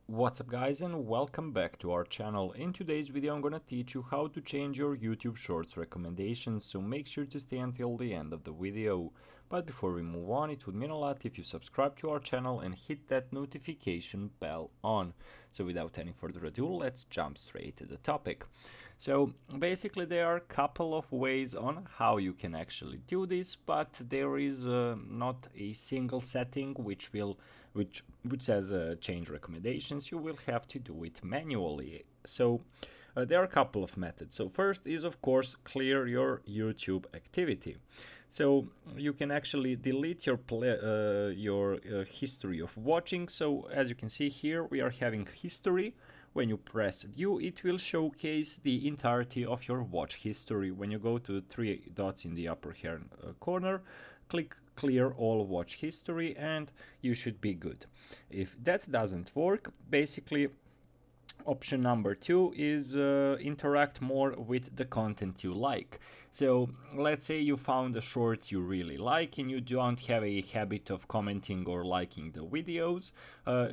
What's up guys, and welcome back to our channel. In today's video I'm gonna teach you how to change your YouTube Shorts recommendations, so make sure to stay until the end of the video. But before we move on, it would mean a lot if you subscribe to our channel and hit that notification bell on. So without any further ado, let's jump straight to the topic. So basically there are a couple of ways on how you can actually do this, but there is not a single setting which says change recommendations. You will have to do it manually. So there are a couple of methods. So first is of course clear your YouTube activity. So you can actually delete your history of watching. So as you can see here, we are having history. When you press view, it will showcase the entirety of your watch history. When you go to the three dots in the upper hand corner, click clear all watch history and you should be good. If that doesn't work, basically option number 2 is interact more with the content you like. So let's say you found a short you really like and you don't have a habit of commenting or liking the videos.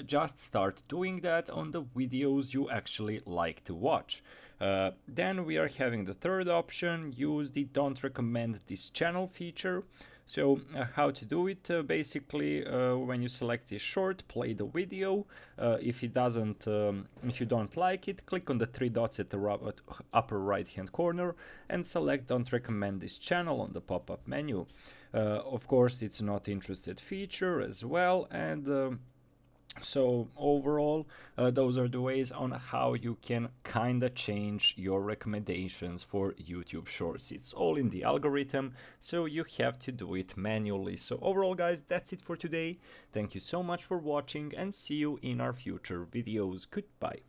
Just start doing that on the videos you actually like to watch. Then we are having the third option, use the don't recommend this channel feature. So how to do it? Basically, when you select this short, play the video. If you don't like it, click on the three dots at the upper right hand corner and select don't recommend this channel on the pop-up menu. Of course, it's not interested feature as well, and so overall, those are the ways on how you can kinda change your recommendations for YouTube Shorts. It's all in the algorithm, so you have to do it manually. So overall guys, that's it for today. Thank you so much for watching and see you in our future videos. Goodbye.